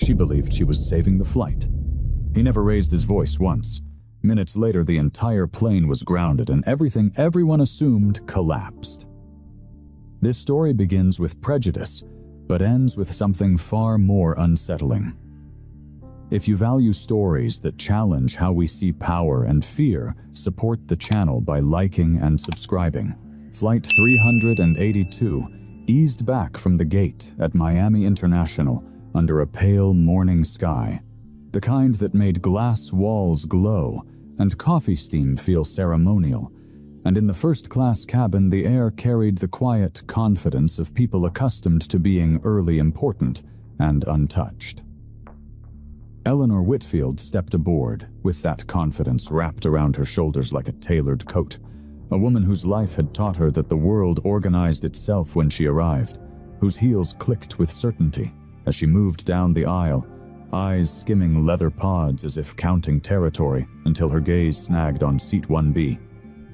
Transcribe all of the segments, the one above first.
She believed she was saving the flight. He never raised his voice once. Minutes later, the entire plane was grounded and everything everyone assumed collapsed. This story begins with prejudice, but ends with something far more unsettling. If you value stories that challenge how we see power and fear, support the channel by liking and subscribing. Flight 382 eased back from the gate at Miami International under a pale morning sky, the kind that made glass walls glow and coffee steam feel ceremonial, and in the first-class cabin the air carried the quiet confidence of people accustomed to being early important and untouched. Eleanor Whitfield stepped aboard, with that confidence wrapped around her shoulders like a tailored coat, a woman whose life had taught her that the world organized itself when she arrived, whose heels clicked with certainty as she moved down the aisle, eyes skimming leather pods as if counting territory until her gaze snagged on seat 1B,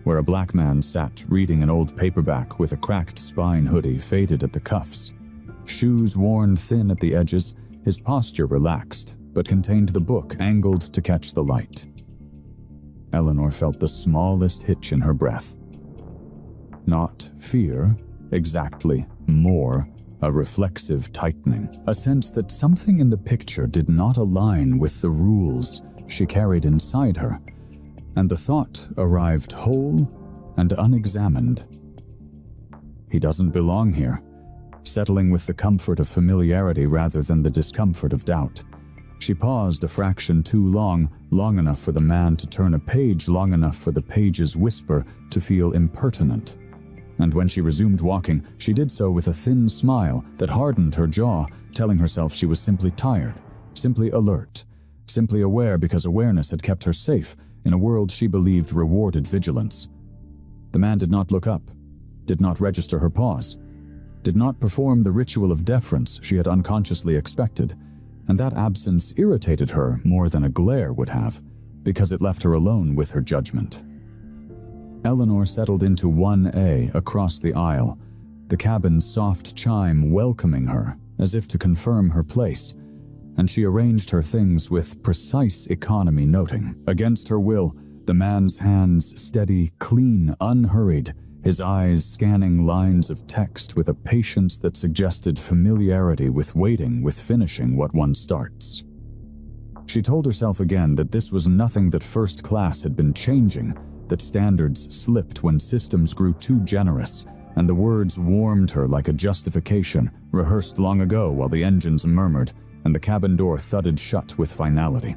where a black man sat reading an old paperback with a cracked spine hoodie faded at the cuffs. Shoes worn thin at the edges, his posture relaxed, but contained the book angled to catch the light. Eleanor felt the smallest hitch in her breath. Not fear, exactly, more a reflexive tightening, a sense that something in the picture did not align with the rules she carried inside her, and the thought arrived whole and unexamined. He doesn't belong here, settling with the comfort of familiarity rather than the discomfort of doubt. She paused a fraction too long enough for the man to turn a page, long enough for the page's whisper to feel impertinent. And when she resumed walking, she did so with a thin smile that hardened her jaw, telling herself she was simply tired, simply alert, simply aware because awareness had kept her safe in a world she believed rewarded vigilance. The man did not look up, did not register her pause, did not perform the ritual of deference she had unconsciously expected, and that absence irritated her more than a glare would have, because it left her alone with her judgment. Eleanor settled into 1A across the aisle, the cabin's soft chime welcoming her as if to confirm her place, and she arranged her things with precise economy, noting. Against her will, the man's hands steady, clean, unhurried, his eyes scanning lines of text with a patience that suggested familiarity with waiting, with finishing what one starts. She told herself again that this was nothing that first class had been changing, that standards slipped when systems grew too generous, and the words warmed her like a justification rehearsed long ago while the engines murmured and the cabin door thudded shut with finality.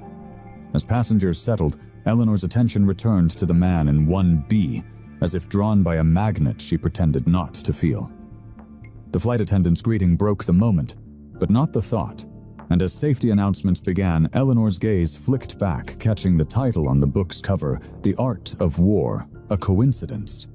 As passengers settled, Eleanor's attention returned to the man in 1B, as if drawn by a magnet she pretended not to feel. The flight attendant's greeting broke the moment, but not the thought, and as safety announcements began, Eleanor's gaze flicked back, catching the title on the book's cover, The Art of War, a Coincidence.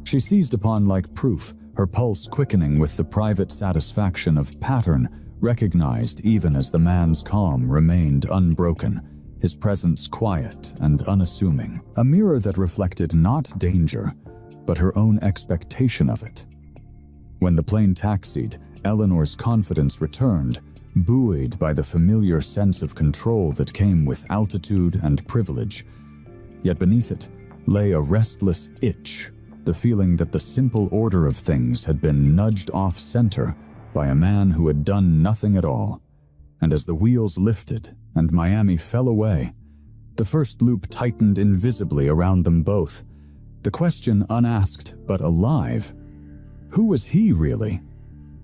She seized upon like proof, her pulse quickening with the private satisfaction of pattern, recognized even as the man's calm remained unbroken, his presence quiet and unassuming, a mirror that reflected not danger, but her own expectation of it. When the plane taxied, Eleanor's confidence returned, buoyed by the familiar sense of control that came with altitude and privilege. Yet beneath it lay a restless itch, the feeling that the simple order of things had been nudged off-center by a man who had done nothing at all. And as the wheels lifted and Miami fell away, the first loop tightened invisibly around them both. The question unasked but alive: who was he really?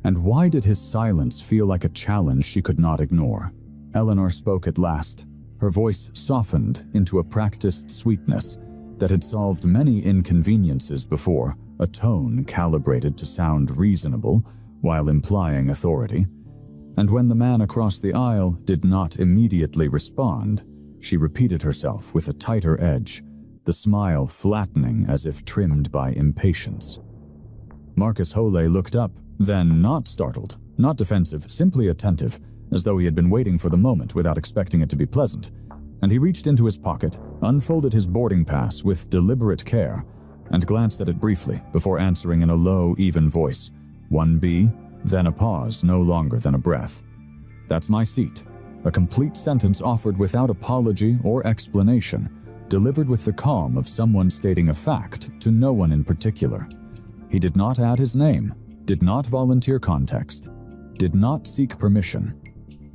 And why did his silence feel like a challenge she could not ignore? Eleanor spoke at last, her voice softened into a practiced sweetness that had solved many inconveniences before, a tone calibrated to sound reasonable while implying authority. And when the man across the aisle did not immediately respond, she repeated herself with a tighter edge, the smile flattening as if trimmed by impatience. Marcus Hole looked up, then not startled, not defensive, simply attentive, as though he had been waiting for the moment without expecting it to be pleasant. And he reached into his pocket, unfolded his boarding pass with deliberate care, and glanced at it briefly before answering in a low, even voice. 1B, then a pause no longer than a breath. "That's my seat," a complete sentence offered without apology or explanation, delivered with the calm of someone stating a fact to no one in particular. He did not add his name, did not volunteer context, did not seek permission,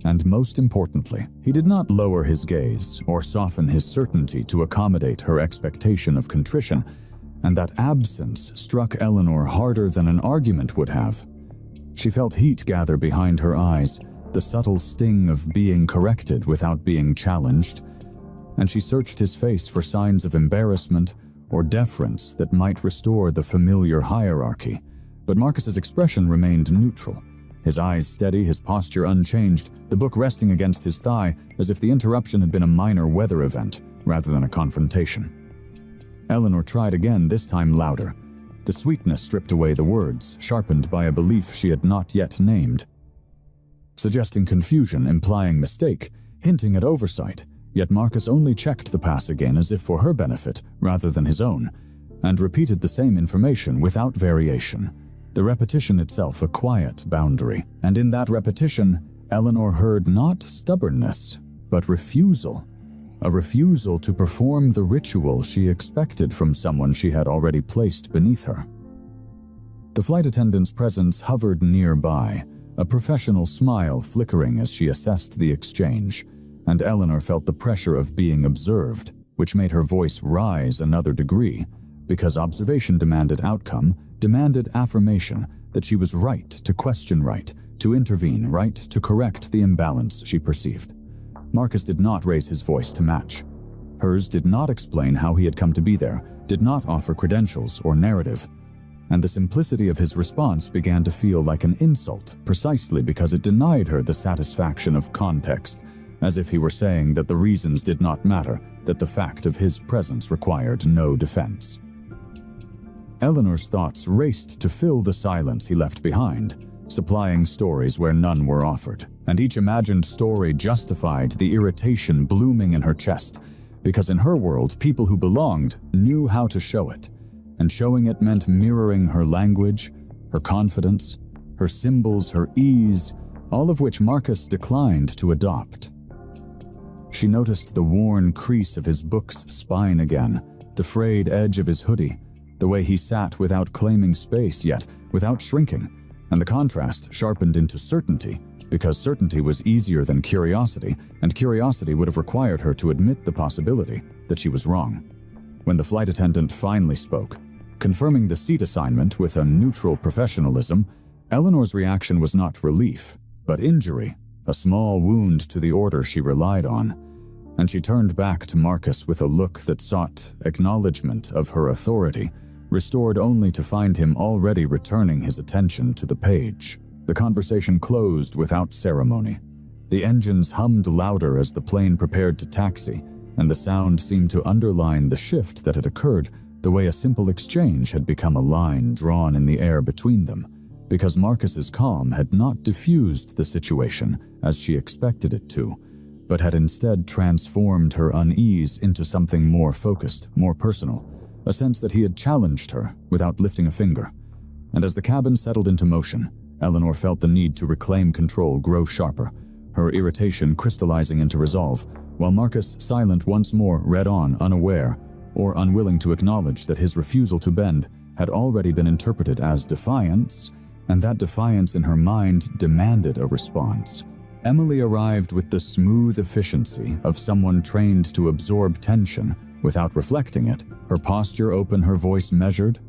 and most importantly, he did not lower his gaze or soften his certainty to accommodate her expectation of contrition, and that absence struck Eleanor harder than an argument would have. She felt heat gather behind her eyes, the subtle sting of being corrected without being challenged, and she searched his face for signs of embarrassment or deference that might restore the familiar hierarchy. But Marcus's expression remained neutral, his eyes steady, his posture unchanged, the book resting against his thigh as if the interruption had been a minor weather event rather than a confrontation. Eleanor tried again, this time louder. The sweetness stripped away the words, sharpened by a belief she had not yet named. Suggesting confusion, implying mistake, hinting at oversight, yet Marcus only checked the pass again as if for her benefit rather than his own, and repeated the same information without variation. The repetition itself a quiet boundary, and in that repetition, Eleanor heard not stubbornness, but refusal. A refusal to perform the ritual she expected from someone she had already placed beneath her. The flight attendant's presence hovered nearby, a professional smile flickering as she assessed the exchange, and Eleanor felt the pressure of being observed, which made her voice rise another degree, because observation demanded outcome, demanded affirmation that she was right to question right, to intervene right, to correct the imbalance she perceived. Marcus did not raise his voice to match. Hers did not explain how he had come to be there, did not offer credentials or narrative. And the simplicity of his response began to feel like an insult, precisely because it denied her the satisfaction of context, as if he were saying that the reasons did not matter, that the fact of his presence required no defense. Eleanor's thoughts raced to fill the silence he left behind, supplying stories where none were offered, and each imagined story justified the irritation blooming in her chest, because in her world, people who belonged knew how to show it, and showing it meant mirroring her language, her confidence, her symbols, her ease, all of which Marcus declined to adopt. She noticed the worn crease of his book's spine again, the frayed edge of his hoodie, the way he sat without claiming space yet without shrinking, and the contrast sharpened into certainty, because certainty was easier than curiosity, and curiosity would have required her to admit the possibility that she was wrong. When the flight attendant finally spoke, confirming the seat assignment with a neutral professionalism, Eleanor's reaction was not relief, but injury, a small wound to the order she relied on, and she turned back to Marcus with a look that sought acknowledgement of her authority, restored only to find him already returning his attention to the page. The conversation closed without ceremony. The engines hummed louder as the plane prepared to taxi, and the sound seemed to underline the shift that had occurred, the way a simple exchange had become a line drawn in the air between them, because Marcus's calm had not diffused the situation as she expected it to, but had instead transformed her unease into something more focused, more personal, a sense that he had challenged her without lifting a finger. And as the cabin settled into motion, Eleanor felt the need to reclaim control grow sharper, her irritation crystallizing into resolve, while Marcus, silent once more, read on, unaware, or unwilling to acknowledge that his refusal to bend had already been interpreted as defiance, and that defiance in her mind demanded a response. Emily arrived with the smooth efficiency of someone trained to absorb tension without reflecting it, her posture open, her voice measured,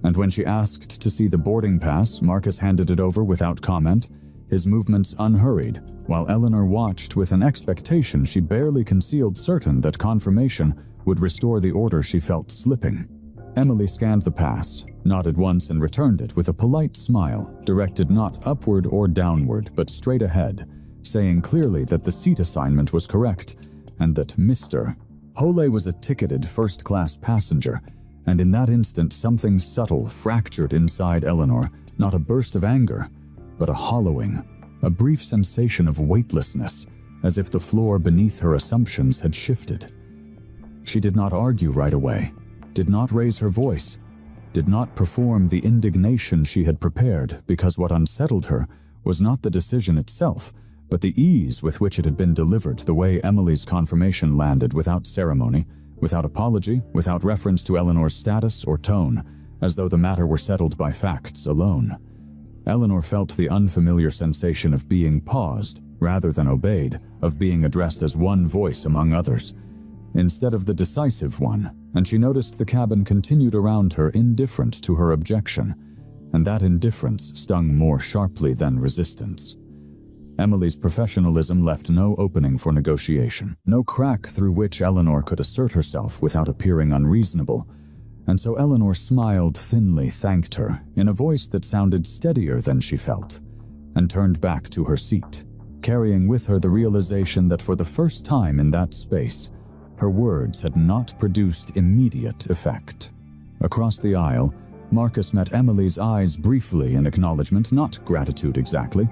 and when she asked to see the boarding pass, Marcus handed it over without comment, his movements unhurried, while Eleanor watched with an expectation she barely concealed, certain that confirmation would restore the order she felt slipping. Emily scanned the pass, nodded once and returned it with a polite smile, directed not upward or downward but straight ahead, saying clearly that the seat assignment was correct and that Mr. Hole was a ticketed first-class passenger, and in that instant something subtle fractured inside Eleanor, not a burst of anger, but a hollowing, a brief sensation of weightlessness, as if the floor beneath her assumptions had shifted. She did not argue right away, did not raise her voice, did not perform the indignation she had prepared, because what unsettled her was not the decision itself, but the ease with which it had been delivered, the way Emily's confirmation landed without ceremony, without apology, without reference to Eleanor's status or tone, as though the matter were settled by facts alone. Eleanor felt the unfamiliar sensation of being paused rather than obeyed, of being addressed as one voice among others, instead of the decisive one, and she noticed the cabin continued around her indifferent to her objection, and that indifference stung more sharply than resistance. Emily's professionalism left no opening for negotiation, no crack through which Eleanor could assert herself without appearing unreasonable, and so Eleanor smiled thinly, thanked her, in a voice that sounded steadier than she felt, and turned back to her seat, carrying with her the realization that for the first time in that space, her words had not produced immediate effect. Across the aisle, Marcus met Emily's eyes briefly in acknowledgement, not gratitude exactly,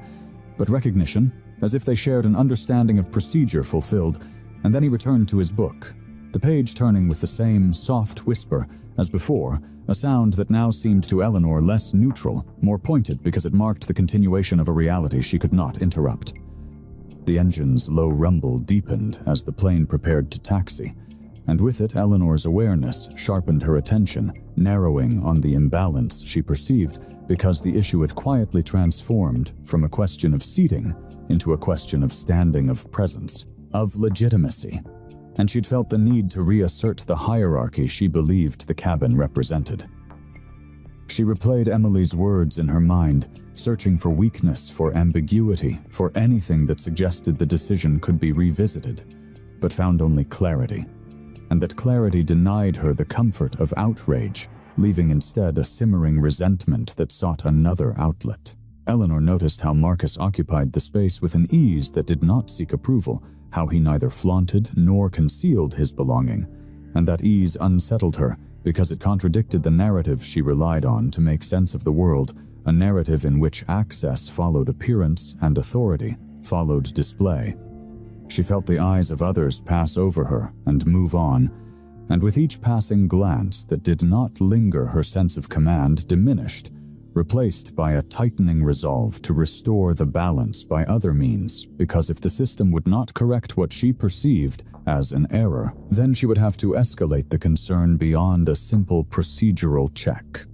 but recognition, as if they shared an understanding of procedure fulfilled, and then he returned to his book, the page turning with the same soft whisper as before, a sound that now seemed to Eleanor less neutral, more pointed because it marked the continuation of a reality she could not interrupt. The engine's low rumble deepened as the plane prepared to taxi, and with it Eleanor's awareness sharpened her attention, narrowing on the imbalance she perceived because the issue had quietly transformed from a question of seating into a question of standing, of presence, of legitimacy, and she'd felt the need to reassert the hierarchy she believed the cabin represented. She replayed Emily's words in her mind, searching for weakness, for ambiguity, for anything that suggested the decision could be revisited, but found only clarity, and that clarity denied her the comfort of outrage, leaving instead a simmering resentment that sought another outlet. Eleanor noticed how Marcus occupied the space with an ease that did not seek approval, how he neither flaunted nor concealed his belonging, and that ease unsettled her because it contradicted the narrative she relied on to make sense of the world, a narrative in which access followed appearance and authority followed display. She felt the eyes of others pass over her and move on, and with each passing glance that did not linger, her sense of command diminished, replaced by a tightening resolve to restore the balance by other means, because if the system would not correct what she perceived as an error, then she would have to escalate the concern beyond a simple procedural check.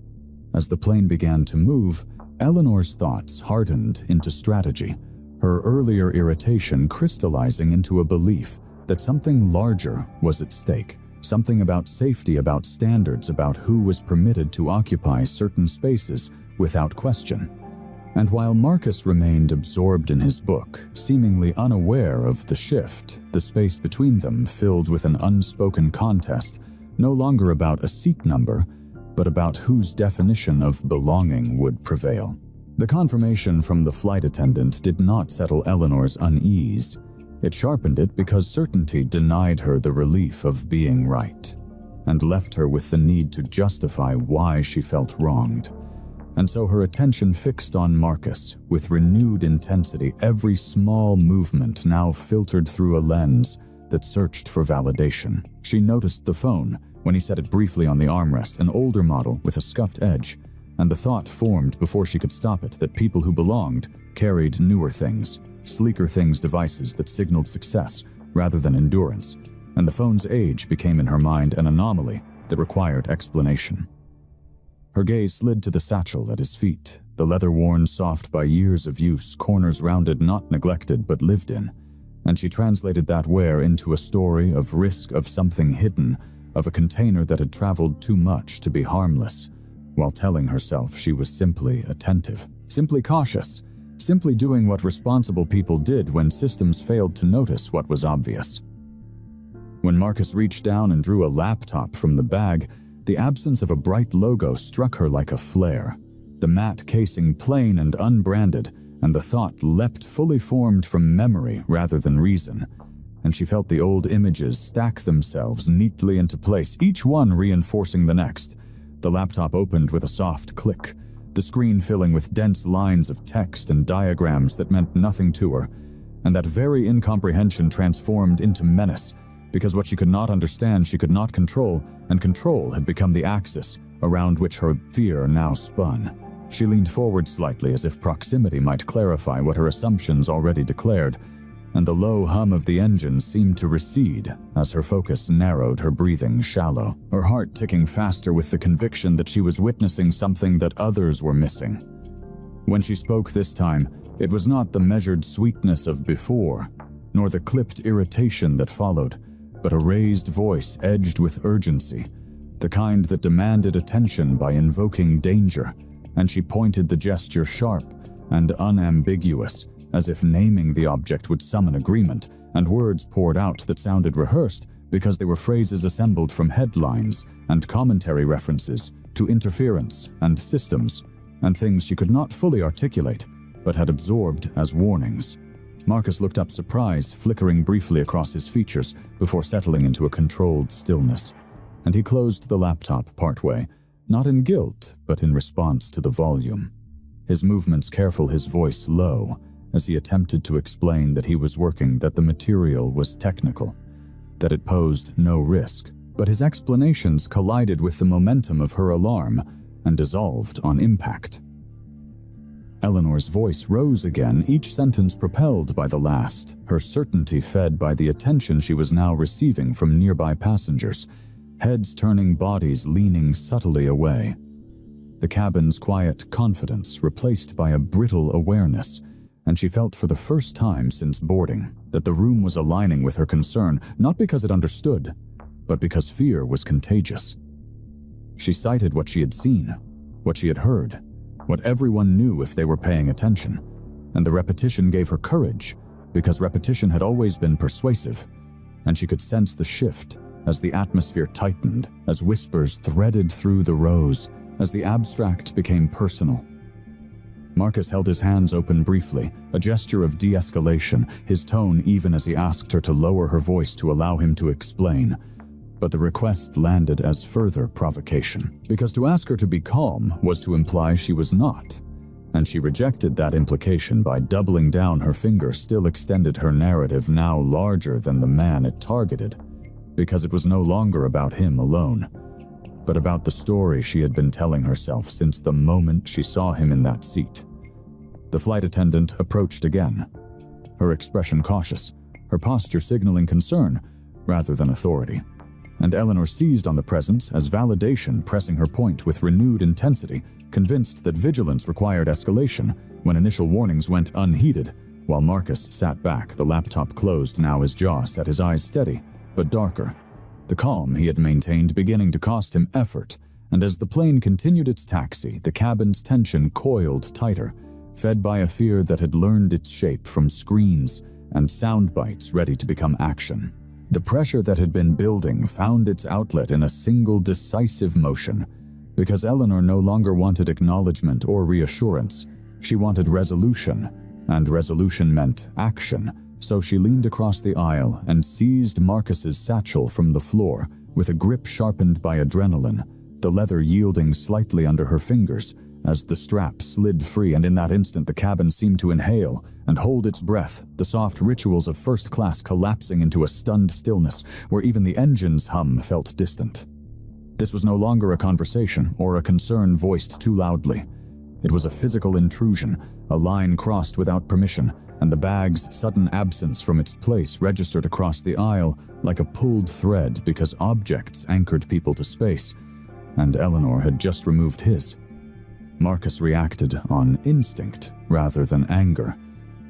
As the plane began to move, Eleanor's thoughts hardened into strategy, her earlier irritation crystallizing into a belief that something larger was at stake, something about safety, about standards, about who was permitted to occupy certain spaces without question. And while Marcus remained absorbed in his book, seemingly unaware of the shift, the space between them filled with an unspoken contest, no longer about a seat number, but about whose definition of belonging would prevail. The confirmation from the flight attendant did not settle Eleanor's unease. It sharpened it because certainty denied her the relief of being right, and left her with the need to justify why she felt wronged. And so her attention fixed on Marcus with renewed intensity, every small movement now filtered through a lens that searched for validation. She noticed the phone when he set it briefly on the armrest, an older model with a scuffed edge, and the thought formed before she could stop it that people who belonged carried newer things, sleeker things, devices that signaled success rather than endurance, and the phone's age became in her mind an anomaly that required explanation. Her gaze slid to the satchel at his feet, the leather worn soft by years of use, corners rounded, not neglected but lived in, and she translated that wear into a story of risk, of something hidden, of a container that had traveled too much to be harmless, while telling herself she was simply attentive, simply cautious, simply doing what responsible people did when systems failed to notice what was obvious. When Marcus reached down and drew a laptop from the bag, the absence of a bright logo struck her like a flare. The matte casing plain and unbranded, and the thought leapt fully formed from memory rather than reason, and she felt the old images stack themselves neatly into place, each one reinforcing the next. The laptop opened with a soft click, the screen filling with dense lines of text and diagrams that meant nothing to her, and that very incomprehension transformed into menace, because what she could not understand she could not control, and control had become the axis around which her fear now spun. She leaned forward slightly as if proximity might clarify what her assumptions already declared, and the low hum of the engine seemed to recede as her focus narrowed, her breathing shallow, her heart ticking faster with the conviction that she was witnessing something that others were missing. When she spoke this time, it was not the measured sweetness of before, nor the clipped irritation that followed, but a raised voice edged with urgency, the kind that demanded attention by invoking danger, and she pointed the gesture sharp and unambiguous, as if naming the object would summon agreement, and words poured out that sounded rehearsed because they were phrases assembled from headlines and commentary references to interference and systems, and things she could not fully articulate, but had absorbed as warnings. Marcus looked up, surprise flickering briefly across his features before settling into a controlled stillness, and he closed the laptop partway, not in guilt, but in response to the volume. His movements careful, his voice low, as he attempted to explain that he was working, that the material was technical, that it posed no risk. But his explanations collided with the momentum of her alarm and dissolved on impact. Eleanor's voice rose again, each sentence propelled by the last, her certainty fed by the attention she was now receiving from nearby passengers, heads turning, bodies leaning subtly away. The cabin's quiet confidence replaced by a brittle awareness, and she felt for the first time since boarding that the room was aligning with her concern, not because it understood, but because fear was contagious. She cited what she had seen, what she had heard, what everyone knew if they were paying attention, and the repetition gave her courage, because repetition had always been persuasive, and she could sense the shift as the atmosphere tightened, as whispers threaded through the rows, as the abstract became personal. Marcus held his hands open briefly, a gesture of de-escalation, his tone even as he asked her to lower her voice to allow him to explain. But the request landed as further provocation, because to ask her to be calm was to imply she was not, and she rejected that implication by doubling down. Her finger still extended, her narrative now larger than the man it targeted, because it was no longer about him alone, but about the story she had been telling herself since the moment she saw him in that seat. The flight attendant approached again, her expression cautious, her posture signaling concern rather than authority, and Eleanor seized on the presence as validation, pressing her point with renewed intensity, convinced that vigilance required escalation when initial warnings went unheeded, while Marcus sat back, the laptop closed now, his jaw set, his eyes steady, but darker. The calm he had maintained beginning to cost him effort, and as the plane continued its taxi, the cabin's tension coiled tighter, fed by a fear that had learned its shape from screens and sound bites ready to become action. The pressure that had been building found its outlet in a single decisive motion, because Eleanor no longer wanted acknowledgement or reassurance. She wanted resolution, and resolution meant action. So she leaned across the aisle and seized Marcus's satchel from the floor with a grip sharpened by adrenaline, the leather yielding slightly under her fingers as the strap slid free, and in that instant the cabin seemed to inhale and hold its breath, the soft rituals of first class collapsing into a stunned stillness where even the engine's hum felt distant. This was no longer a conversation or a concern voiced too loudly. It was a physical intrusion, a line crossed without permission, and the bag's sudden absence from its place registered across the aisle like a pulled thread, because objects anchored people to space, and Eleanor had just removed his. Marcus reacted on instinct rather than anger,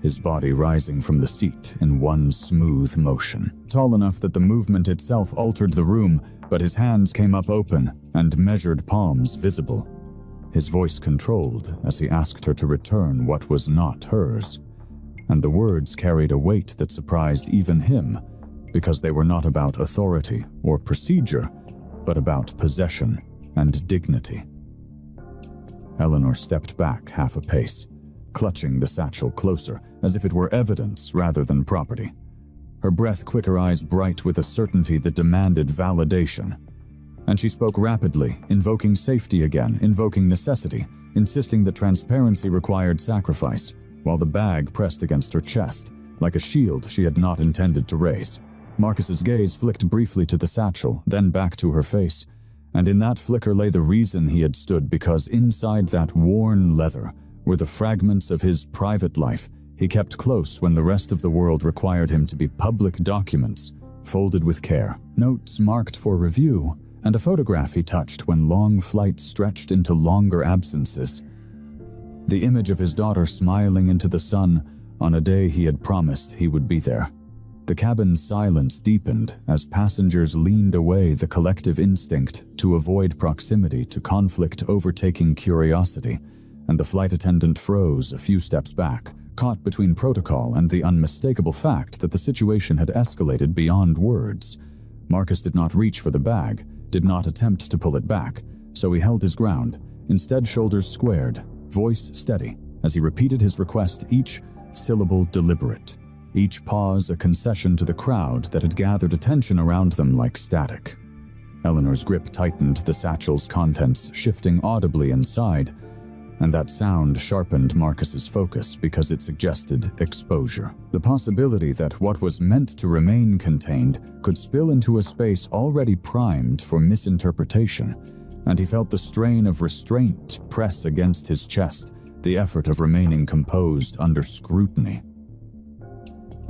his body rising from the seat in one smooth motion, tall enough that the movement itself altered the room, but his hands came up open and measured palms visible. His voice controlled as he asked her to return what was not hers, and the words carried a weight that surprised even him, because they were not about authority or procedure, but about possession and dignity. Eleanor stepped back half a pace, clutching the satchel closer, as if it were evidence rather than property. Her breath quick, her eyes bright with a certainty that demanded validation. And she spoke rapidly, invoking safety again, invoking necessity, insisting that transparency required sacrifice, while the bag pressed against her chest, like a shield she had not intended to raise. Marcus's gaze flicked briefly to the satchel, then back to her face, And in that flicker lay the reason he had stood, because inside that worn leather were the fragments of his private life he kept close when the rest of the world required him to be public documents, folded with care, notes marked for review, and a photograph he touched when long flights stretched into longer absences. The image of his daughter smiling into the sun on a day he had promised he would be there. The cabin's silence deepened as passengers leaned away, the collective instinct to avoid proximity to conflict overtaking curiosity, and the flight attendant froze a few steps back, caught between protocol and the unmistakable fact that the situation had escalated beyond words. Marcus did not reach for the bag, did not attempt to pull it back, so he held his ground, instead shoulders squared, voice steady, as he repeated his request, each syllable deliberate, each pause a concession to the crowd that had gathered attention around them like static. Eleanor's grip tightened, the satchel's contents shifting audibly inside, and that sound sharpened Marcus's focus because it suggested exposure. The possibility that what was meant to remain contained could spill into a space already primed for misinterpretation, and he felt the strain of restraint press against his chest, the effort of remaining composed under scrutiny.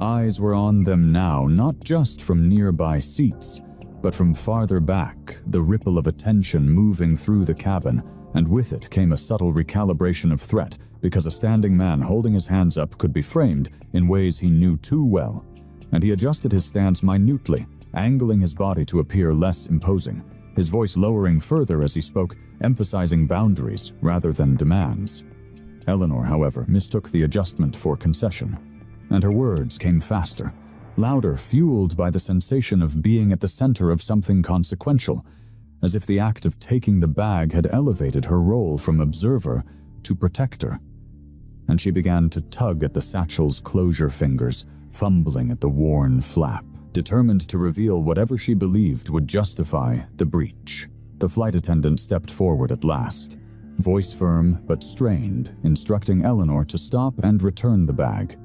Eyes were on them now, not just from nearby seats, but from farther back, the ripple of attention moving through the cabin, and with it came a subtle recalibration of threat, because a standing man holding his hands up could be framed in ways he knew too well, and he adjusted his stance minutely, angling his body to appear less imposing, his voice lowering further as he spoke, emphasizing boundaries rather than demands. Eleanor, however, mistook the adjustment for concession, and her words came faster, louder, fueled by the sensation of being at the center of something consequential, as if the act of taking the bag had elevated her role from observer to protector. And she began to tug at the satchel's closure fingers, fumbling at the worn flap, determined to reveal whatever she believed would justify the breach. The flight attendant stepped forward at last, voice firm but strained, instructing Eleanor to stop and return the bag.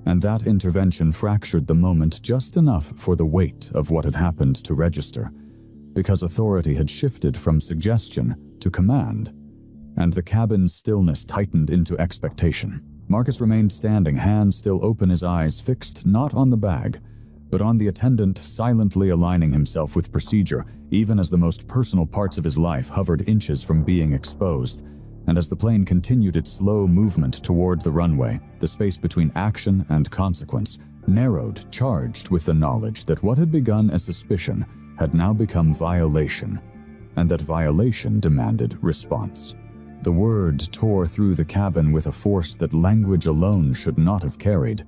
And that intervention fractured the moment just enough for the weight of what had happened to register, because authority had shifted from suggestion to command, and the cabin's stillness tightened into expectation. Marcus remained standing, hands still open, his eyes fixed not on the bag, but on the attendant, silently aligning himself with procedure, even as the most personal parts of his life hovered inches from being exposed. And as the plane continued its slow movement toward the runway, the space between action and consequence narrowed, charged with the knowledge that what had begun as suspicion had now become violation, and that violation demanded response. The word tore through the cabin with a force that language alone should not have carried,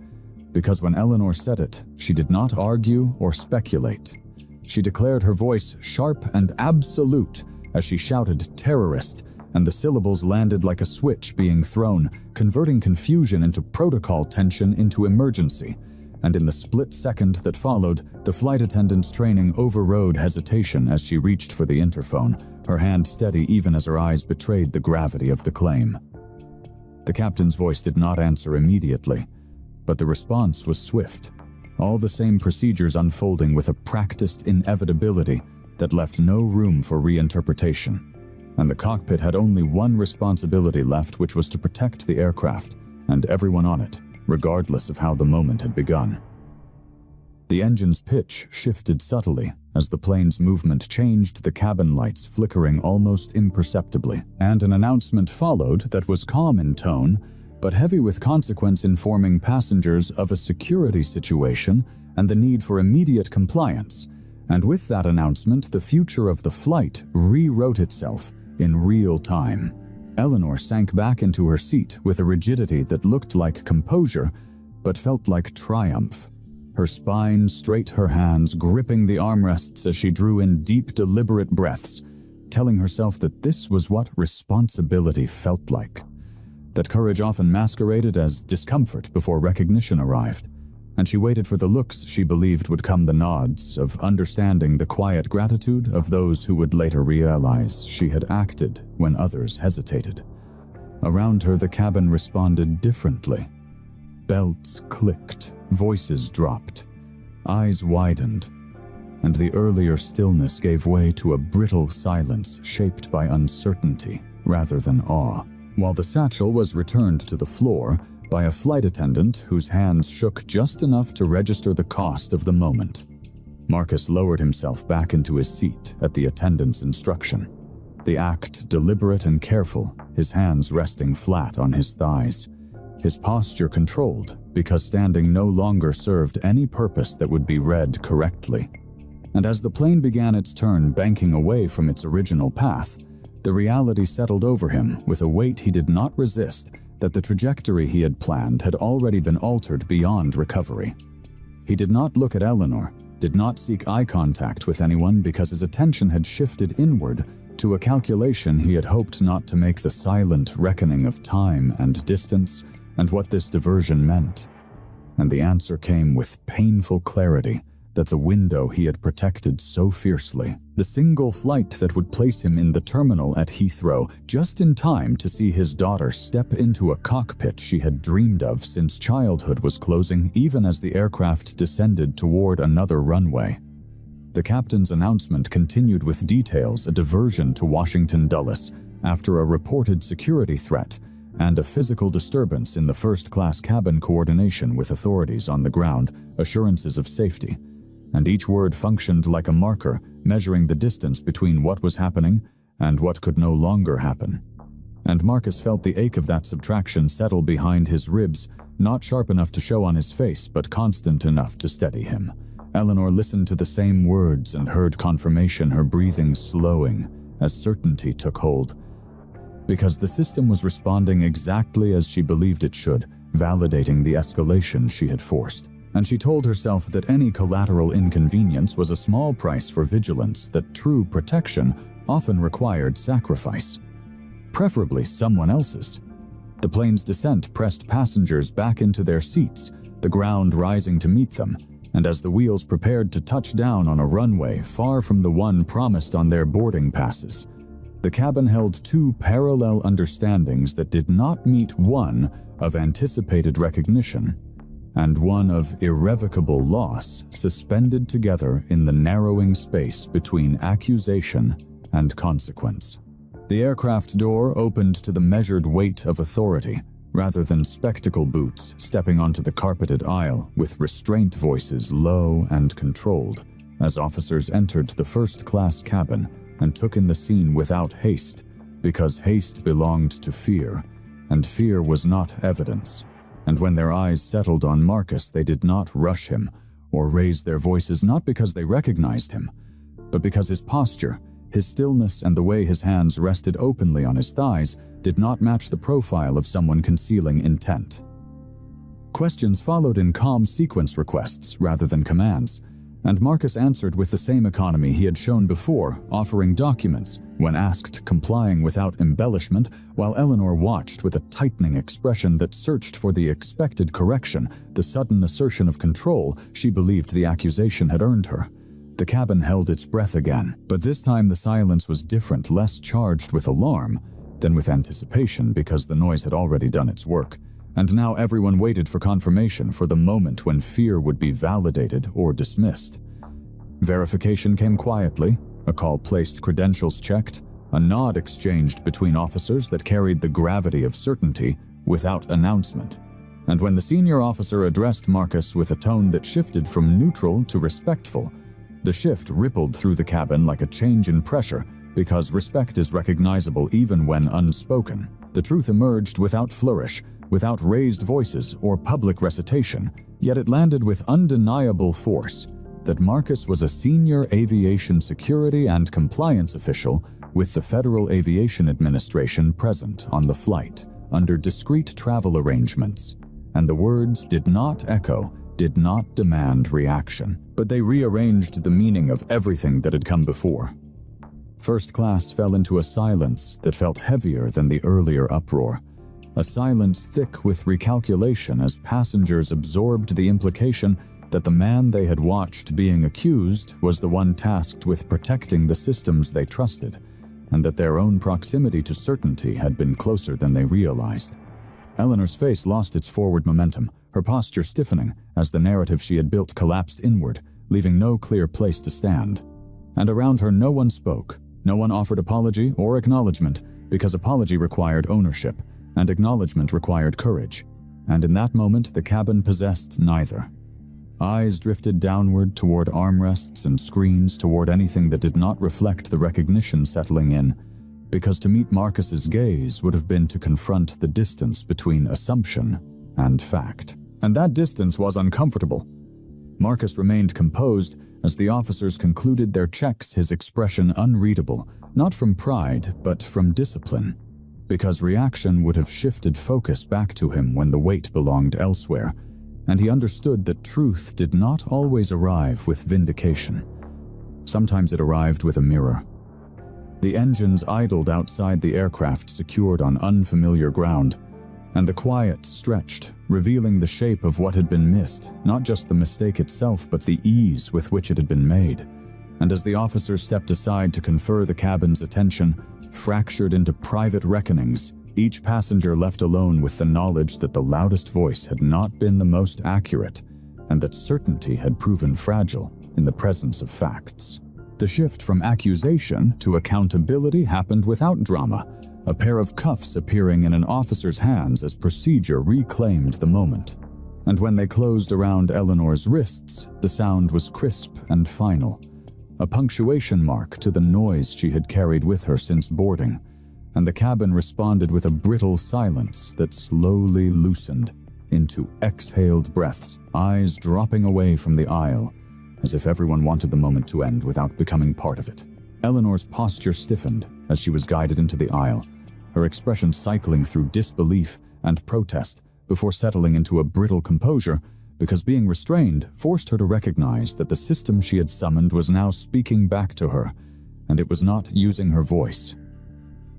because when Eleanor said it, she did not argue or speculate. She declared, her voice sharp and absolute, as she shouted "terrorist," and the syllables landed like a switch being thrown, converting confusion into protocol, tension into emergency. And in the split second that followed, the flight attendant's training overrode hesitation as she reached for the interphone, her hand steady even as her eyes betrayed the gravity of the claim. The captain's voice did not answer immediately, but the response was swift, all the same procedures unfolding with a practiced inevitability that left no room for reinterpretation. And the cockpit had only one responsibility left, which was to protect the aircraft and everyone on it, regardless of how the moment had begun. The engine's pitch shifted subtly as the plane's movement changed, the cabin lights flickering almost imperceptibly, and an announcement followed that was calm in tone, but heavy with consequence, informing passengers of a security situation and the need for immediate compliance. And with that announcement, the future of the flight rewrote itself in real time. Eleanor sank back into her seat with a rigidity that looked like composure, but felt like triumph. Her spine straight, her hands gripping the armrests as she drew in deep, deliberate breaths, telling herself that this was what responsibility felt like. That courage often masqueraded as discomfort before recognition arrived, and she waited for the looks she believed would come, the nods of understanding, the quiet gratitude of those who would later realize she had acted when others hesitated. Around her, the cabin responded differently. Belts clicked, voices dropped, eyes widened, and the earlier stillness gave way to a brittle silence shaped by uncertainty rather than awe, while the satchel was returned to the floor by a flight attendant whose hands shook just enough to register the cost of the moment. Marcus lowered himself back into his seat at the attendant's instruction, the act deliberate and careful, his hands resting flat on his thighs, his posture controlled because standing no longer served any purpose that would be read correctly. And as the plane began its turn banking away from its original path, the reality settled over him with a weight he did not resist that the trajectory he had planned had already been altered beyond recovery. He did not look at Eleanor, did not seek eye contact with anyone because his attention had shifted inward to a calculation he had hoped not to make the silent reckoning of time and distance and what this diversion meant. And the answer came with painful clarity that the window he had protected so fiercely, the single flight that would place him in the terminal at Heathrow just in time to see his daughter step into a cockpit she had dreamed of since childhood was closing even as the aircraft descended toward another runway. The captain's announcement continued with details a diversion to Washington Dulles after a reported security threat and a physical disturbance in the first-class cabin coordination with authorities on the ground, assurances of safety. And each word functioned like a marker, measuring the distance between what was happening and what could no longer happen. And Marcus felt the ache of that subtraction settle behind his ribs, not sharp enough to show on his face, but constant enough to steady him. Eleanor listened to the same words and heard confirmation, her breathing slowing as certainty took hold. Because the system was responding exactly as she believed it should, validating the escalation she had forced. And she told herself that any collateral inconvenience was a small price for vigilance, that true protection often required sacrifice, preferably someone else's. The plane's descent pressed passengers back into their seats, the ground rising to meet them, and as the wheels prepared to touch down on a runway far from the one promised on their boarding passes, the cabin held two parallel understandings that did not meet: one of anticipated recognition and one of irrevocable loss, suspended together in the narrowing space between accusation and consequence. The aircraft door opened to the measured weight of authority, rather than spectacle boots stepping onto the carpeted aisle with restraint voices low and controlled, as officers entered the first-class cabin and took in the scene without haste, because haste belonged to fear, and fear was not evidence. And when their eyes settled on Marcus, they did not rush him or raise their voices, not because they recognized him, but because his posture, his stillness, and the way his hands rested openly on his thighs did not match the profile of someone concealing intent. Questions followed in calm sequence requests rather than commands, and Marcus answered with the same economy he had shown before, offering documents, when asked complying without embellishment, while Eleanor watched with a tightening expression that searched for the expected correction, the sudden assertion of control she believed the accusation had earned her. The cabin held its breath again, but this time the silence was different, less charged with alarm than with anticipation, because the noise had already done its work. And now everyone waited for confirmation, for the moment when fear would be validated or dismissed. Verification came quietly, a call placed, credentials checked, a nod exchanged between officers that carried the gravity of certainty without announcement. And when the senior officer addressed Marcus with a tone that shifted from neutral to respectful, the shift rippled through the cabin like a change in pressure, because respect is recognizable even when unspoken. The truth emerged without flourish, without raised voices or public recitation, yet it landed with undeniable force that Marcus was a senior aviation security and compliance official with the Federal Aviation Administration present on the flight under discreet travel arrangements. And the words did not echo, did not demand reaction, but they rearranged the meaning of everything that had come before. First class fell into a silence that felt heavier than the earlier uproar. A silence thick with recalculation as passengers absorbed the implication that the man they had watched being accused was the one tasked with protecting the systems they trusted, and that their own proximity to certainty had been closer than they realized. Eleanor's face lost its forward momentum, her posture stiffening as the narrative she had built collapsed inward, leaving no clear place to stand. And around her no one spoke, no one offered apology or acknowledgement, because apology required ownership, and acknowledgement required courage. And in that moment, the cabin possessed neither. Eyes drifted downward toward armrests and screens, toward anything that did not reflect the recognition settling in, because to meet Marcus's gaze would have been to confront the distance between assumption and fact. And that distance was uncomfortable. Marcus remained composed as the officers concluded their checks, his expression unreadable, not from pride, but from discipline, because reaction would have shifted focus back to him when the weight belonged elsewhere, and he understood that truth did not always arrive with vindication. Sometimes it arrived with a mirror. The engines idled outside the aircraft, secured on unfamiliar ground, and the quiet stretched, revealing the shape of what had been missed, not just the mistake itself, but the ease with which it had been made. And as the officers stepped aside to confer the cabin's attention, fractured into private reckonings, each passenger left alone with the knowledge that the loudest voice had not been the most accurate, and that certainty had proven fragile in the presence of facts. The shift from accusation to accountability happened without drama, a pair of cuffs appearing in an officer's hands as procedure reclaimed the moment. And when they closed around Eleanor's wrists, the sound was crisp and final, a punctuation mark to the noise she had carried with her since boarding, and the cabin responded with a brittle silence that slowly loosened into exhaled breaths, eyes dropping away from the aisle, as if everyone wanted the moment to end without becoming part of it. Eleanor's posture stiffened as she was guided into the aisle, her expression cycling through disbelief and protest before settling into a brittle composure, because being restrained forced her to recognize that the system she had summoned was now speaking back to her, and it was not using her voice.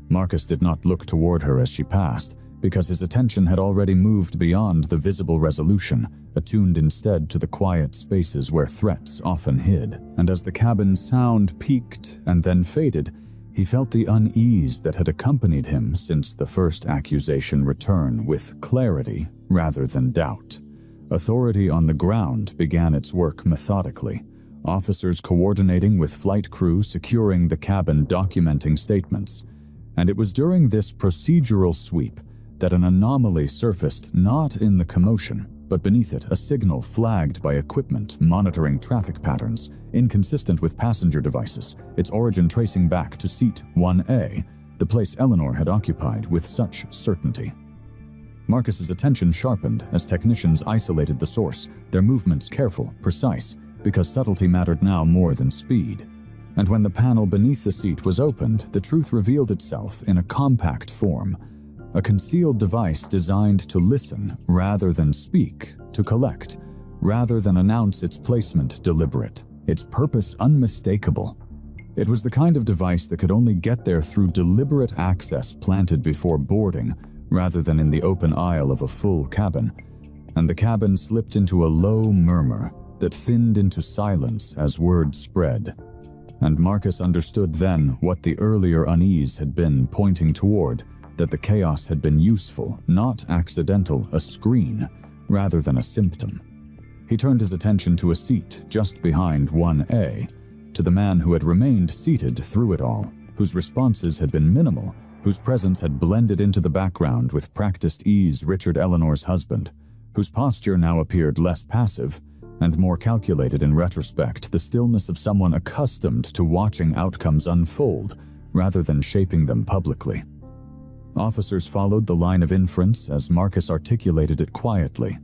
Marcus did not look toward her as she passed, because his attention had already moved beyond the visible resolution, attuned instead to the quiet spaces where threats often hid. And as the cabin's sound peaked and then faded, he felt the unease that had accompanied him since the first accusation return with clarity rather than doubt. Authority on the ground began its work methodically, officers coordinating with flight crew, securing the cabin, documenting statements. And it was during this procedural sweep that an anomaly surfaced, not in the commotion, but beneath it, a signal flagged by equipment monitoring traffic patterns, inconsistent with passenger devices, its origin tracing back to seat 1A, the place Eleanor had occupied with such certainty. Marcus's attention sharpened as technicians isolated the source, their movements careful, precise, because subtlety mattered now more than speed. And when the panel beneath the seat was opened, the truth revealed itself in a compact form, a concealed device designed to listen rather than speak, to collect rather than announce its placement deliberate, its purpose unmistakable. It was the kind of device that could only get there through deliberate access planted before boarding, rather than in the open aisle of a full cabin, and the cabin slipped into a low murmur that thinned into silence as word spread. And Marcus understood then what the earlier unease had been pointing toward, that the chaos had been useful, not accidental, a screen, rather than a symptom. He turned his attention to a seat just behind 1A, to the man who had remained seated through it all, whose responses had been minimal, whose presence had blended into the background with practiced ease, Richard Eleanor's husband, whose posture now appeared less passive and more calculated in retrospect, the stillness of someone accustomed to watching outcomes unfold rather than shaping them publicly. Officers followed the line of inference as Marcus articulated it quietly,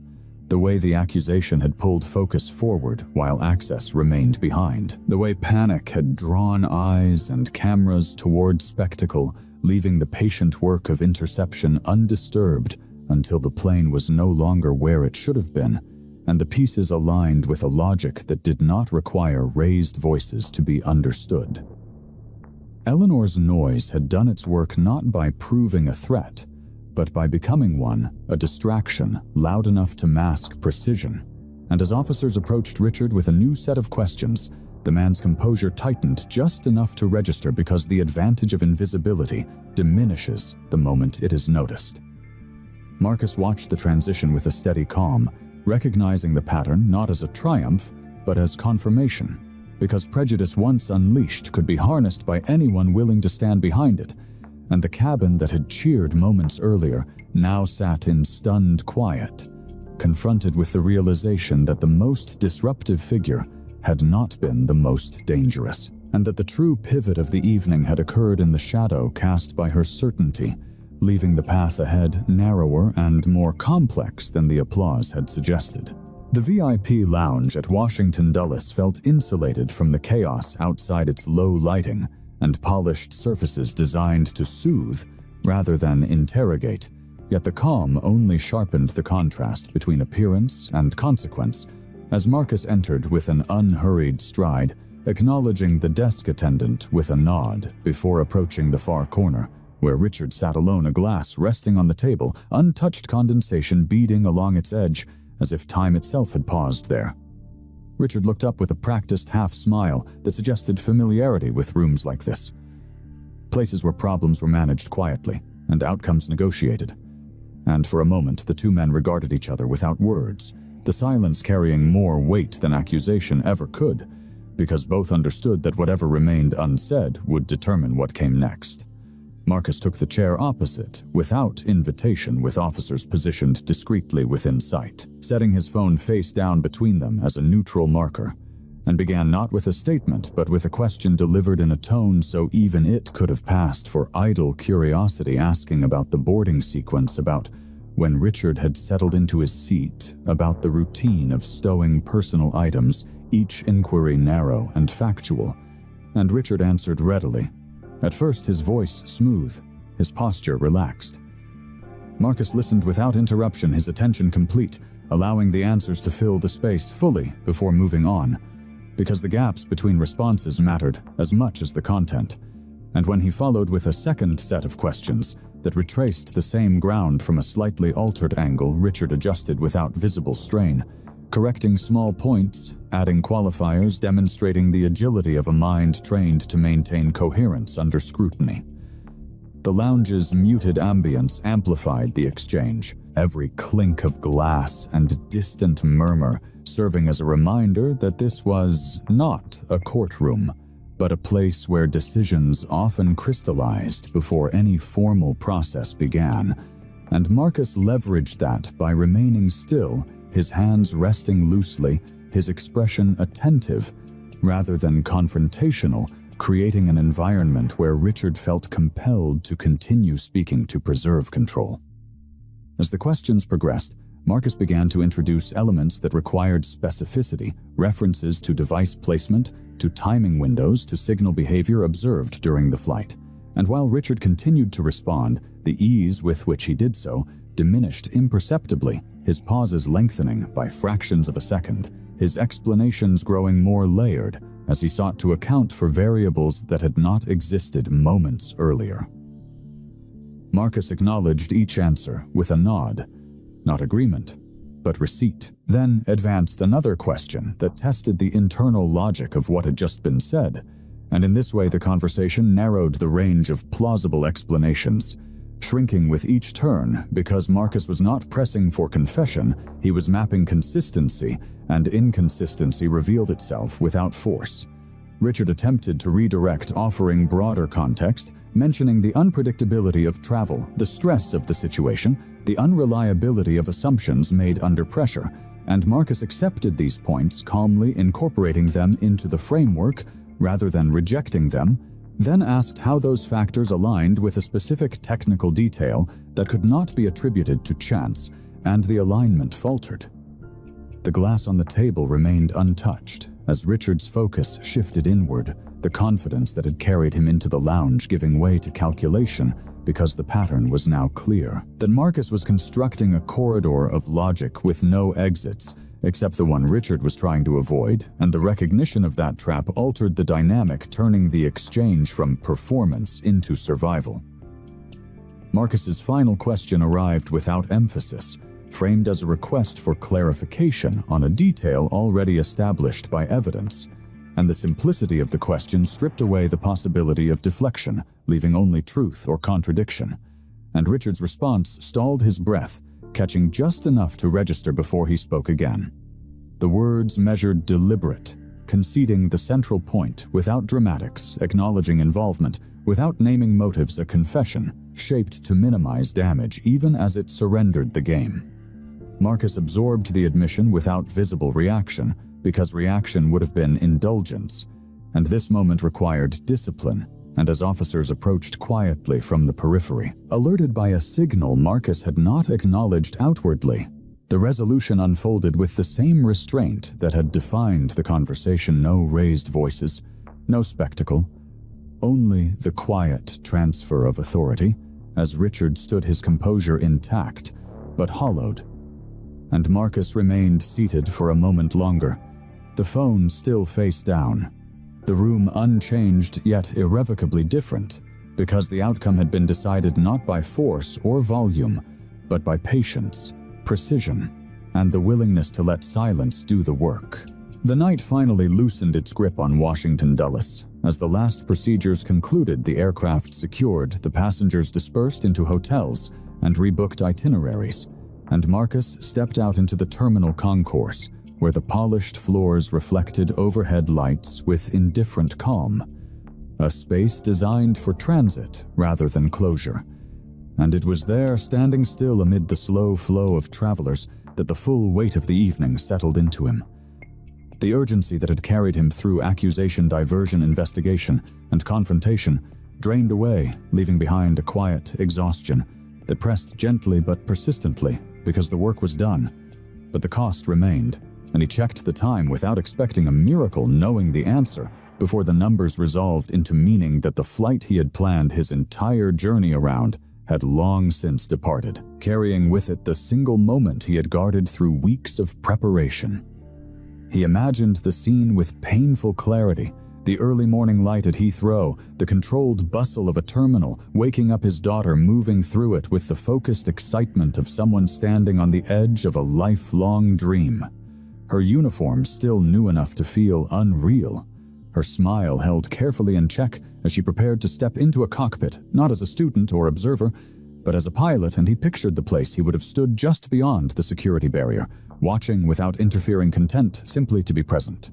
the way the accusation had pulled focus forward while access remained behind, the way panic had drawn eyes and cameras toward spectacle, leaving the patient work of interception undisturbed until the plane was no longer where it should have been, and the pieces aligned with a logic that did not require raised voices to be understood. Eleanor's noise had done its work not by proving a threat, but by becoming one, a distraction loud enough to mask precision. And as officers approached Richard with a new set of questions, the man's composure tightened just enough to register, because the advantage of invisibility diminishes the moment it is noticed. Marcus watched the transition with a steady calm, recognizing the pattern not as a triumph, but as confirmation, because prejudice once unleashed could be harnessed by anyone willing to stand behind it, and the cabin that had cheered moments earlier now sat in stunned quiet, confronted with the realization that the most disruptive figure had not been the most dangerous, and that the true pivot of the evening had occurred in the shadow cast by her certainty, leaving the path ahead narrower and more complex than the applause had suggested. The VIP lounge at Washington Dulles felt insulated from the chaos outside its low lighting and polished surfaces designed to soothe rather than interrogate, yet the calm only sharpened the contrast between appearance and consequence as Marcus entered with an unhurried stride, acknowledging the desk attendant with a nod before approaching the far corner, where Richard sat alone, a glass resting on the table, untouched condensation beading along its edge, as if time itself had paused there. Richard looked up with a practiced half-smile that suggested familiarity with rooms like this. Places where problems were managed quietly and outcomes negotiated. And for a moment, the two men regarded each other without words, the silence carrying more weight than accusation ever could, because both understood that whatever remained unsaid would determine what came next. Marcus took the chair opposite, without invitation, with officers positioned discreetly within sight, setting his phone face down between them as a neutral marker, and began not with a statement but with a question delivered in a tone so even it could have passed for idle curiosity, asking about the boarding sequence, about when Richard had settled into his seat, about the routine of stowing personal items, each inquiry narrow and factual, and Richard answered readily. At first his voice smooth, his posture relaxed. Marcus listened without interruption, his attention complete, allowing the answers to fill the space fully before moving on, because the gaps between responses mattered as much as the content. And when he followed with a second set of questions that retraced the same ground from a slightly altered angle, Richard adjusted without visible strain, correcting small points, adding qualifiers, demonstrating the agility of a mind trained to maintain coherence under scrutiny. The lounge's muted ambience amplified the exchange, every clink of glass and distant murmur serving as a reminder that this was not a courtroom, but a place where decisions often crystallized before any formal process began, and Marcus leveraged that by remaining still, his hands resting loosely, his expression attentive rather than confrontational, creating an environment where Richard felt compelled to continue speaking to preserve control. As the questions progressed, Marcus began to introduce elements that required specificity, references to device placement, to timing windows, to signal behavior observed during the flight. And while Richard continued to respond, the ease with which he did so diminished imperceptibly, his pauses lengthening by fractions of a second, his explanations growing more layered as he sought to account for variables that had not existed moments earlier. Marcus acknowledged each answer with a nod, not agreement, but receipt, then advanced another question that tested the internal logic of what had just been said, and in this way the conversation narrowed the range of plausible explanations, shrinking with each turn because Marcus was not pressing for confession, he was mapping consistency, and inconsistency revealed itself without force. Richard attempted to redirect, offering broader context, mentioning the unpredictability of travel, the stress of the situation, the unreliability of assumptions made under pressure, and Marcus accepted these points, calmly incorporating them into the framework rather than rejecting them, then asked how those factors aligned with a specific technical detail that could not be attributed to chance, and the alignment faltered. The glass on the table remained untouched as Richard's focus shifted inward, the confidence that had carried him into the lounge giving way to calculation because the pattern was now clear. That Marcus was constructing a corridor of logic with no exits, except the one Richard was trying to avoid, and the recognition of that trap altered the dynamic, turning the exchange from performance into survival. Marcus's final question arrived without emphasis, framed as a request for clarification on a detail already established by evidence, and the simplicity of the question stripped away the possibility of deflection, leaving only truth or contradiction. And Richard's response stalled his breath, catching just enough to register before he spoke again. The words measured deliberate, conceding the central point without dramatics, acknowledging involvement, without naming motives, a confession shaped to minimize damage even as it surrendered the game. Marcus absorbed the admission without visible reaction, because reaction would have been indulgence, and this moment required discipline, and as officers approached quietly from the periphery, alerted by a signal Marcus had not acknowledged outwardly, the resolution unfolded with the same restraint that had defined the conversation. No raised voices, no spectacle, only the quiet transfer of authority, as Richard stood, his composure intact, but hollowed. And Marcus remained seated for a moment longer, the phone still face down, the room unchanged yet irrevocably different, because the outcome had been decided not by force or volume, but by patience, precision, and the willingness to let silence do the work. The night finally loosened its grip on Washington Dulles. As the last procedures concluded, the aircraft secured, the passengers dispersed into hotels and rebooked itineraries, and Marcus stepped out into the terminal concourse, where the polished floors reflected overhead lights with indifferent calm, a space designed for transit rather than closure. And it was there, standing still amid the slow flow of travelers, that the full weight of the evening settled into him. The urgency that had carried him through accusation, diversion, investigation, and confrontation drained away, leaving behind a quiet exhaustion that pressed gently but persistently because the work was done. But the cost remained, and he checked the time without expecting a miracle, knowing the answer before the numbers resolved into meaning that the flight he had planned his entire journey around had long since departed, carrying with it the single moment he had guarded through weeks of preparation. He imagined the scene with painful clarity, the early morning light at Heathrow, the controlled bustle of a terminal, waking up his daughter, moving through it with the focused excitement of someone standing on the edge of a lifelong dream. Her uniform still new enough to feel unreal, her smile held carefully in check as she prepared to step into a cockpit, not as a student or observer, but as a pilot, and he pictured the place he would have stood just beyond the security barrier, watching without interfering, content simply to be present.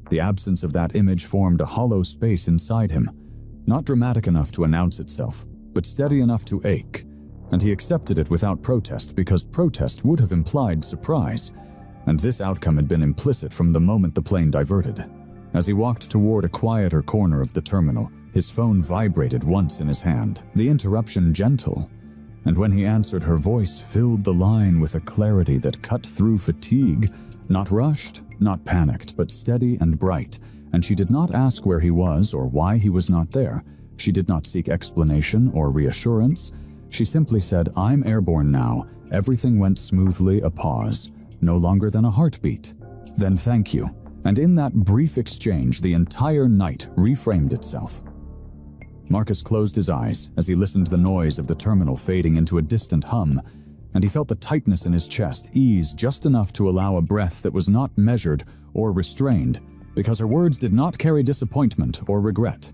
The absence of that image formed a hollow space inside him, not dramatic enough to announce itself, but steady enough to ache, and he accepted it without protest, because protest would have implied surprise, and this outcome had been implicit from the moment the plane diverted. As he walked toward a quieter corner of the terminal, his phone vibrated once in his hand, the interruption gentle, and when he answered, her voice filled the line with a clarity that cut through fatigue, not rushed, not panicked, but steady and bright, and she did not ask where he was or why he was not there. She did not seek explanation or reassurance. She simply said, "I'm airborne now." Everything went smoothly, a pause, no longer than a heartbeat. Then thank you. And in that brief exchange, the entire night reframed itself. Marcus closed his eyes as he listened to the noise of the terminal fading into a distant hum, and he felt the tightness in his chest ease just enough to allow a breath that was not measured or restrained, because her words did not carry disappointment or regret.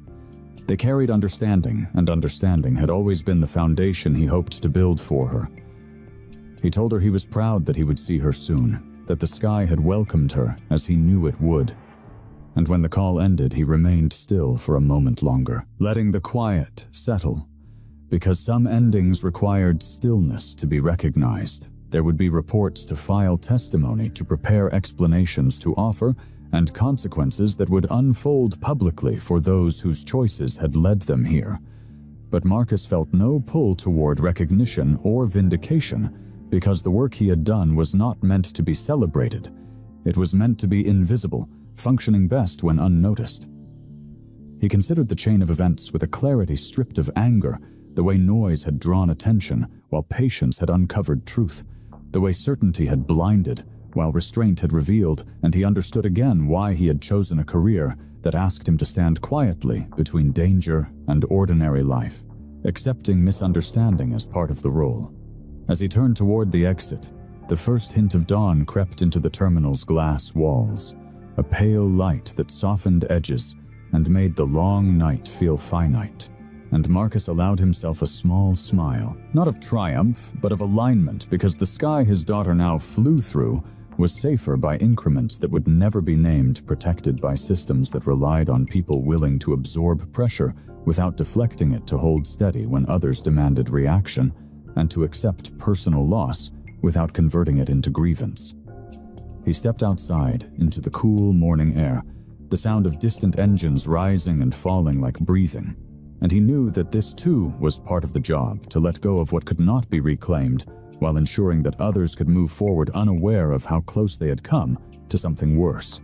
They carried understanding, and understanding had always been the foundation he hoped to build for her. He told her he was proud that he would see her soon, that the sky had welcomed her as he knew it would. And when the call ended, he remained still for a moment longer, letting the quiet settle, because some endings required stillness to be recognized. There would be reports to file, testimony to prepare, explanations to offer, and consequences that would unfold publicly for those whose choices had led them here. But Marcus felt no pull toward recognition or vindication, because the work he had done was not meant to be celebrated. It was meant to be invisible, functioning best when unnoticed. He considered the chain of events with a clarity stripped of anger, the way noise had drawn attention while patience had uncovered truth, the way certainty had blinded while restraint had revealed, and he understood again why he had chosen a career that asked him to stand quietly between danger and ordinary life, accepting misunderstanding as part of the role. As he turned toward the exit, the first hint of dawn crept into the terminal's glass walls, a pale light that softened edges and made the long night feel finite. And Marcus allowed himself a small smile, not of triumph, but of alignment, because the sky his daughter now flew through was safer by increments that would never be named, protected by systems that relied on people willing to absorb pressure without deflecting it, to hold steady when others demanded reaction, and to accept personal loss without converting it into grievance. He stepped outside into the cool morning air, the sound of distant engines rising and falling like breathing, and he knew that this too was part of the job, to let go of what could not be reclaimed while ensuring that others could move forward unaware of how close they had come to something worse.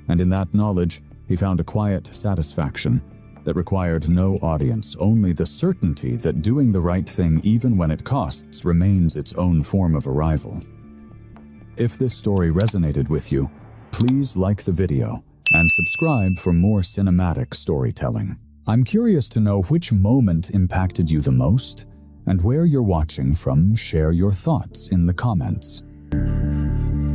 And in that knowledge, he found a quiet satisfaction that required no audience, only the certainty that doing the right thing even when it costs remains its own form of arrival. If this story resonated with you, please like the video and subscribe for more cinematic storytelling. I'm curious to know which moment impacted you the most, and where you're watching from. Share your thoughts in the comments.